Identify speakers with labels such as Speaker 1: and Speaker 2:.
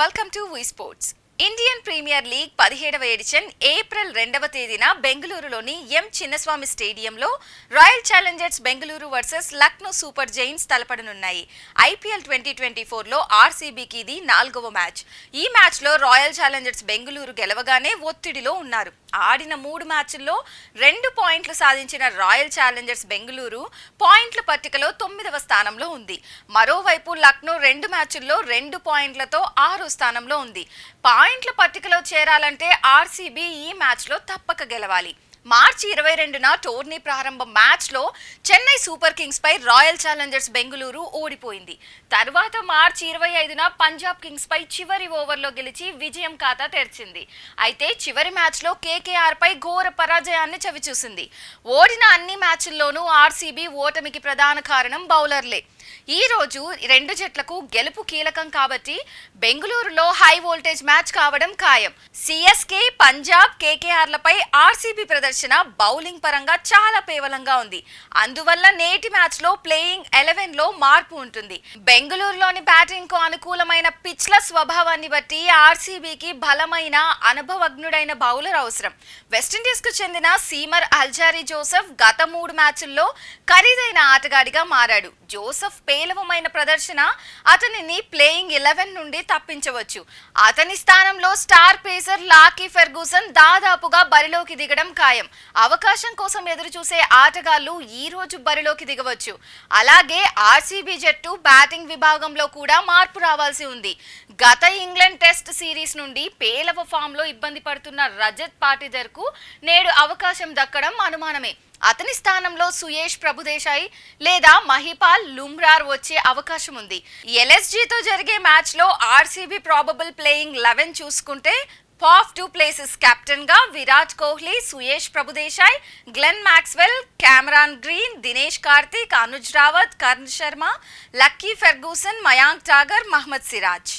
Speaker 1: Welcome to V sports. Indian premier league 17వ edition April 2వ తేదీన బెంగళూరులోని ఎం చిన్నస్వామి స్టేడియంలో royal challengers Bengaluru versus Lucknow super giants తలపడనున్నాయి. ఐపీఎల్ 2024లో ఆర్సీబీకి ఇది 4వ మ్యాచ్. ఈ మ్యాచ్లో రాయల్ ఛాలెంజర్స్ బెంగళూరు గెలవగానే ఒత్తిడిలో ఉన్నారు. ఆడిన 3 మ్యాచ్ల్లో 2 పాయింట్లు సాధించిన రాయల్ ఛాలెంజర్స్ బెంగళూరు పాయింట్ల పట్టికలో 9వ స్థానంలో ఉంది. మరోవైపు లక్నో 2 మ్యాచ్ల్లో 2 పాయింట్లతో 6వ స్థానంలో ఉంది. పాయింట్ల పట్టికలో చేరాలంటే ఆర్సీబీ ఈ మ్యాచ్లో తప్పక గెలవాలి. మార్చి 22న టోర్నీ ప్రారంభ మ్యాచ్లో చెన్నై సూపర్ కింగ్స్ పై రాయల్ ఛాలెంజర్స్ బెంగళూరు ఓడిపోయింది. తర్వాత మార్చి 25న పంజాబ్ కింగ్స్ పై చివరి ఓవర్లో గెలిచి విజయం ఖాతా తెరిచింది. అయితే చివరి మ్యాచ్లో కేకేఆర్ పై ఘోర పరాజయాన్ని చవిచూసింది. ఓడిన అన్ని మ్యాచ్ల్లోనూ ఆర్సీబీ ఓటమికి ప్రధాన కారణం బౌలర్లే. ఈ రోజు 2 జట్లకు గెలుపు కీలకం కాబట్టి బెంగళూరులో హై వోల్టేజ్ మ్యాచ్ కావడం ఖాయం. సిఎస్కే, పంజాబ్, కేకేఆర్లపై ఆర్సీబీ ప్రదర్శన బౌలింగ్ పరంగా చాలా పేలవంగా ఉంది. అందువల్ల నేటి మ్యాచ్లో ప్లేయింగ్ 11లో మార్పు ఉంటుంది. బెంగళూరులోని బ్యాటింగ్ కు అనుకూలమైన పిచ్ల స్వభావాన్ని బట్టి ఆర్సీబీకి బలమైన అనుభవజ్ఞుడైన బౌలర్ అవసరం. వెస్టిండీస్ కు చెందిన సీమర్ అల్జారీ జోసెఫ్ గత 3 మ్యాచ్ల్లో ఖరీదైన ఆటగాడిగా మారాడు. జోసెఫ్ పేలవమైన ప్రదర్శన అతనిని ప్లేయింగ్ 11 నుండి తప్పించవచ్చు. అతని స్థానంలో స్టార్ పేసర్ లాకీ ఫెర్గూసన్ దాదాపుగా బరిలోకి దిగడం ఖాయం. అవకాశం కోసం ఎదురు చూసే ఆటగాళ్లు ఈ రోజు బరిలోకి దిగవచ్చు. అలాగే ఆర్సీబీ జట్టు బ్యాటింగ్ విభాగంలో కూడా మార్పు రావాల్సి ఉంది. గత ఇంగ్లాండ్ టెస్ట్ సిరీస్ నుండి పేలవ ఫామ్ లో ఇబ్బంది పడుతున్న రజత్ పాటిదర్ కు నేడు అవకాశం దక్కడం అనుమానమే. అతని స్థానంలో సుయేష్ ప్రభుదేశాయ్ లేదా మహిపాల్ లుమ్రార్ వచ్చే అవకాశం ఉంది. ఎల్ఎస్జీతో జరిగే మ్యాచ్లో ఆర్సీబీ ప్రాబబుల్ ప్లేయింగ్ 11 చూసుకుంటే పాఫ్ డు ప్లేసెస్ కెప్టెన్ గా Virat Kohli, Suyash Prabhudessai, Glenn Maxwell, Cameron Green, Dinesh Karthik, Anuj Rawat, Karn Sharma, Lockie Ferguson, Mayank Dagar, Mohammed Siraj.